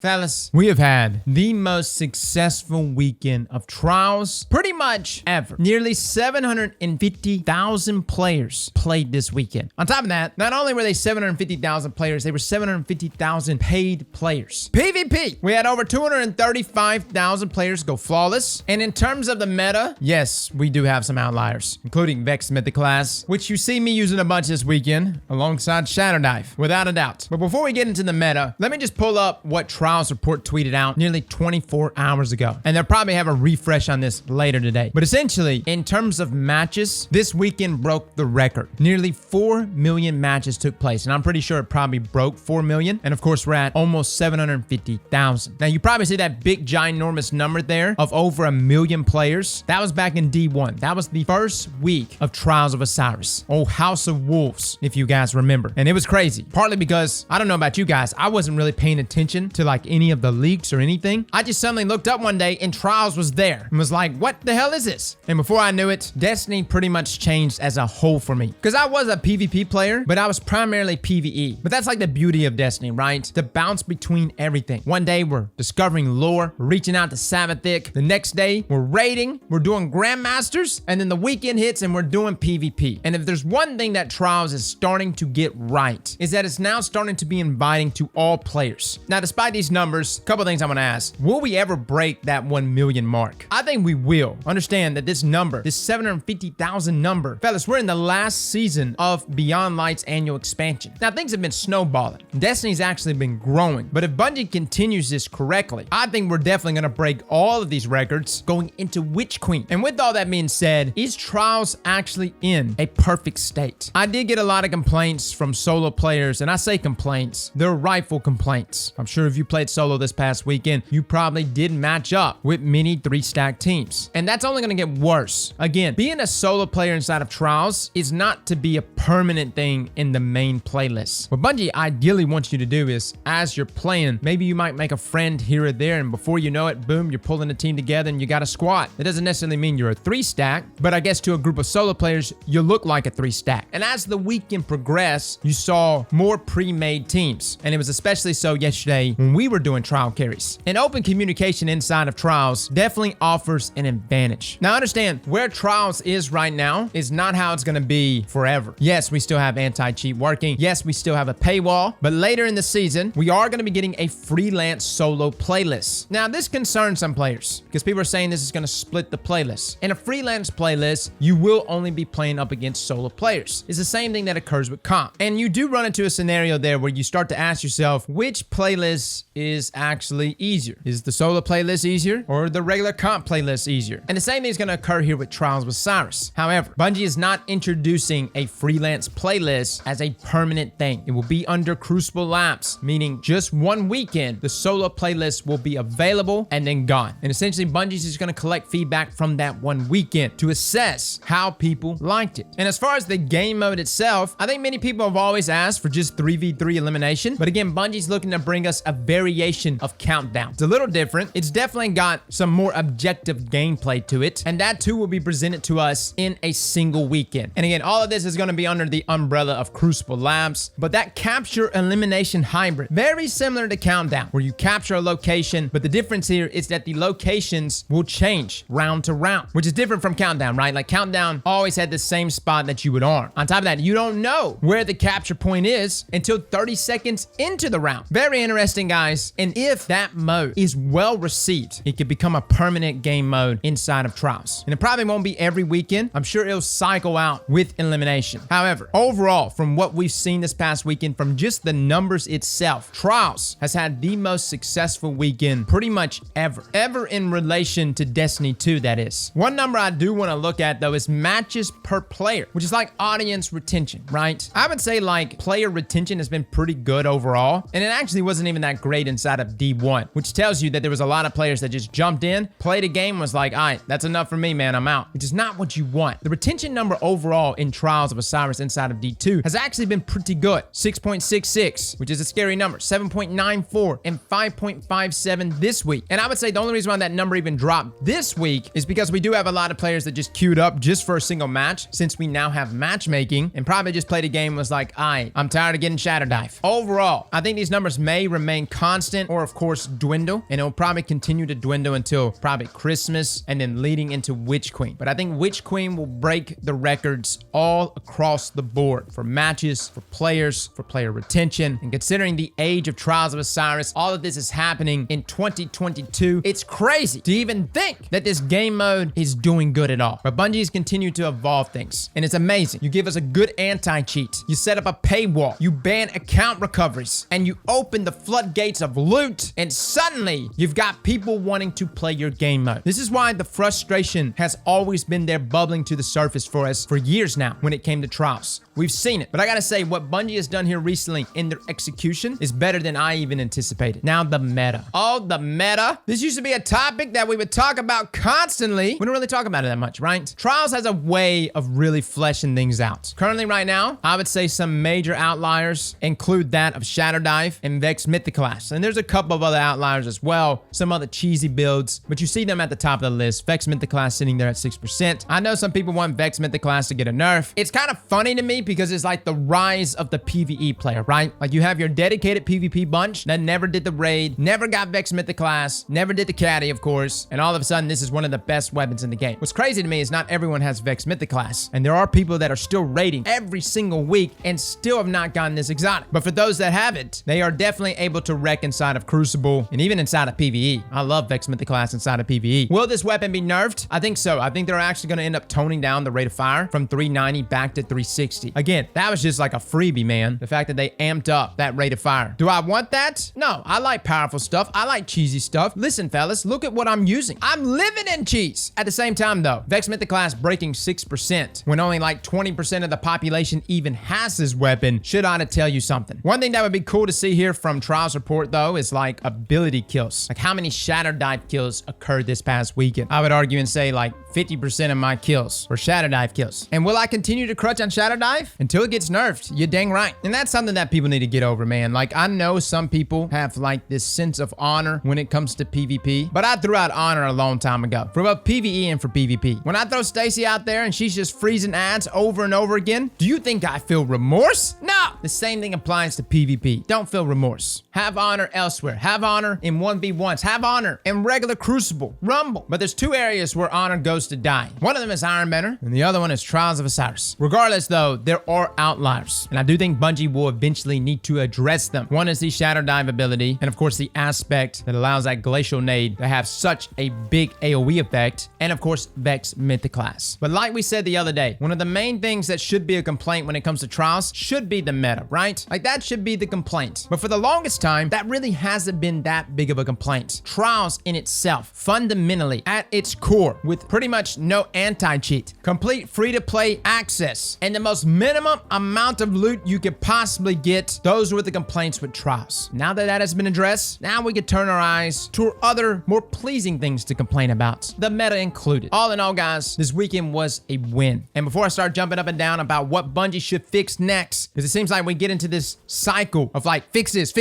Fellas, we have had the most successful weekend of trials pretty much ever. Nearly 750,000 players played this weekend. On top of that, not only were they 750,000 players, they were 750,000 paid players. PvP, we had over 235,000 players go flawless. And in terms of the meta, yes, we do have some outliers, including Vex Mythic class, which you see me using a bunch this weekend alongside Shadow Dive, without a doubt. But before we get into the meta, let me just pull up what Trials Report tweeted out nearly 24 hours ago. And they'll probably have a refresh on this later today. But essentially, in terms of matches, this weekend broke the record. Nearly 4 million matches took place. And I'm pretty sure it probably broke 4 million. And of course, we're at almost 750,000. Now, you probably see that big, ginormous number there of over 1 million players. That was back in D1. That was the first week of Trials of Osiris. Oh, House of Wolves, if you guys remember. And it was crazy. Partly because, I don't know about you guys, I wasn't really paying attention to like any of the leaks or anything. I just suddenly looked up one day and Trials was there and was like, what the hell is this? And before I knew it, Destiny pretty much changed as a whole for me. Because I was a PvP player, but I was primarily PvE. But that's like the beauty of Destiny, right? The bounce between everything. One day we're discovering lore, we're reaching out to Sabbathic. The next day we're raiding, we're doing Grandmasters, and then the weekend hits and we're doing PvP. And if there's one thing that Trials is starting to get right, is that it's now starting to be inviting to all players. Now, despite these numbers, a couple things I'm gonna ask. Will we ever break that 1 million mark? I think we will. Understand that this number, this 750,000 number, fellas, we're in the last season of Beyond Light's annual expansion. Now, things have been snowballing. Destiny's actually been growing. But if Bungie continues this correctly, I think we're definitely gonna break all of these records going into Witch Queen. And with all that being said, is Trials actually in a perfect state? I did get a lot of complaints from solo players, and I say complaints, they're rightful complaints. I'm sure if you played solo this past weekend, you probably didn't match up with many 3-stack teams. And that's only gonna get worse. Again, being a solo player inside of Trials is not to be a permanent thing in the main playlist. What Bungie ideally wants you to do is, as you're playing, maybe you might make a friend here or there, and before you know it, boom, you're pulling a team together and you got a squad. That doesn't necessarily mean you're a 3-stack, but I guess to a group of solo players, you look like a 3-stack. And as the weekend progressed, you saw more pre-made teams. And it was especially so yesterday when we were doing trial carries. And open communication inside of Trials definitely offers an advantage. Now understand, where Trials is right now is not how it's gonna be forever. Yes, we still have anti-cheat working. Yes, we still have a paywall, but later in the season, we are gonna be getting a freelance solo playlist. Now this concerns some players because people are saying this is gonna split the playlist. In a freelance playlist, you will only be playing up against solo players. It's the same thing that occurs with comp. And you do run into a scenario there where you start to ask yourself, which playlist is actually easier? Is the solo playlist easier or the regular comp playlist easier? And the same thing is going to occur here with Trials of Osiris. However, Bungie is not introducing a freelance playlist as a permanent thing. It will be under Crucible Labs, meaning just one weekend, the solo playlist will be available and then gone. And essentially, Bungie is just going to collect feedback from that one weekend to assess how people liked it. And as far as the game mode itself, I think many people have always asked for just 3v3 elimination. But again, Bungie's looking to bring us a variation of Countdown. It's a little different. It's definitely got some more objective gameplay to it. And that too will be presented to us in a single weekend. And again, all of this is going to be under the umbrella of Crucible Labs. But that capture elimination hybrid, very similar to Countdown, where you capture a location. But the difference here is that the locations will change round to round, which is different from Countdown, right? Like Countdown always had the same spot that you would arm. On top of that, you don't know where the capture point is until 30 seconds into the round. Very interesting, guys. And if that mode is well received, it could become a permanent game mode inside of Trials. And it probably won't be every weekend. I'm sure it'll cycle out with elimination. However, overall, from what we've seen this past weekend, from just the numbers itself, Trials has had the most successful weekend pretty much ever in relation to Destiny 2, that is. One number I do want to look at though is matches per player, which is like audience retention, right? I would say like player retention has been pretty good overall, and it actually wasn't even that great inside of D1, which tells you that there was a lot of players that just jumped in, played a game, was like, all right, that's enough for me, man, I'm out, which is not what you want. The retention number overall in Trials of Osiris inside of D2 has actually been pretty good. 6.66, which is a scary number, 7.94, and 5.57 this week. And I would say the only reason why that number even dropped this week is because we do have a lot of players that just queued up just for a single match, since we now have matchmaking, and probably just played a game and was like, all right, I'm tired of getting Shadow Dive. Overall, I think these numbers may remain constant constant or of course dwindle, and it'll probably continue to dwindle until probably Christmas and then leading into Witch Queen. But I think Witch Queen will break the records all across the board for matches, for players, for player retention. And considering the age of Trials of Osiris, all of this is happening in 2022. It's crazy to even think that this game mode is doing good at all. But Bungie has continued to evolve things, and it's amazing. You give us a good anti-cheat. You set up a paywall. You ban account recoveries, and you open the floodgates of loot, and suddenly you've got people wanting to play your game mode. This is why the frustration has always been there bubbling to the surface for us for years now when it came to Trials. We've seen it, but I gotta say what Bungie has done here recently in their execution is better than I even anticipated. Now the meta. Oh, the meta. This used to be a topic that we would talk about constantly. We don't really talk about it that much, right? Trials has a way of really fleshing things out. Currently right now, I would say some major outliers include that of Shadow Dive and Vex Mythiclass. And there's a couple of other outliers as well, some other cheesy builds, but you see them at the top of the list. Vex Mythiclass sitting there at 6%. I know some people want Vex Mythiclass to get a nerf. It's kind of funny to me because it's like the rise of the PvE player, right? Like you have your dedicated PvP bunch that never did the raid, never got Vex Mythiclass, never did the caddy, of course, and all of a sudden this is one of the best weapons in the game. What's crazy to me is not everyone has Vex Mythiclass, and there are people that are still raiding every single week and still have not gotten this exotic. But for those that haven't, they are definitely able to wreck inside of Crucible and even inside of PvE. I love Vex Mythiclass inside of PvE. Will this weapon be nerfed? I think so. I think they're actually going to end up toning down the rate of fire from 390 back to 360. Again, that was just like a freebie, man. The fact that they amped up that rate of fire. Do I want that? No, I like powerful stuff. I like cheesy stuff. Listen, fellas, look at what I'm using. I'm living in cheese. At the same time, though, Vex Mythiclass breaking 6% when only like 20% of the population even has this weapon should ought to tell you something. One thing that would be cool to see here from Trials Report, though, is like ability kills. Like how many Shadow Dive kills occurred this past weekend? I would argue and say like 50% of my kills were Shadow Dive kills. And will I continue to crutch on Shadow Dive until it gets nerfed? You're dang right. And that's something that people need to get over, man. Like I know some people have like this sense of honor when it comes to PvP, but I threw out honor a long time ago for both PvE and for PvP. When I throw Stacy out there and she's just freezing ads over and over again, do you think I feel remorse? No. The same thing applies to PvP. Don't feel remorse. Have honor elsewhere. Have honor in 1v1s. Have honor in regular Crucible, Rumble. But there's two areas where honor goes to die. One of them is Ironbender, and the other one is Trials of Osiris. Regardless, though, there are outliers, and I do think Bungie will eventually need to address them. One is the Shadow Dive ability, and of course the aspect that allows that Glacial Nade to have such a big AoE effect, and of course Vex Mythiclass. But like we said the other day, one of the main things that should be a complaint when it comes to Trials should be the meta, right? Like that should be the complaint. But for the longest time, that really hasn't been that big of a complaint. Trials in itself, fundamentally, at its core, with pretty much no anti-cheat, complete free-to-play access, and the most minimum amount of loot you could possibly get, those were the complaints with Trials. Now that that has been addressed, now we can turn our eyes to other, more pleasing things to complain about, the meta included. All in all, guys, this weekend was a win. And before I start jumping up and down about what Bungie should fix next, because it seems like we get into this cycle of like, fix this,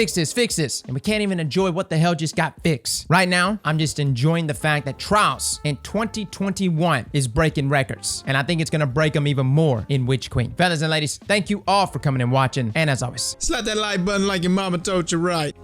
and we can't even enjoy what the hell just got fixed. Right now, I'm just enjoying the fact that Trials in 2021 is breaking records, and I think it's gonna break them even more in Witch Queen. Fellas and ladies, thank you all for coming and watching, and as always, Slap that like button like your mama told you right.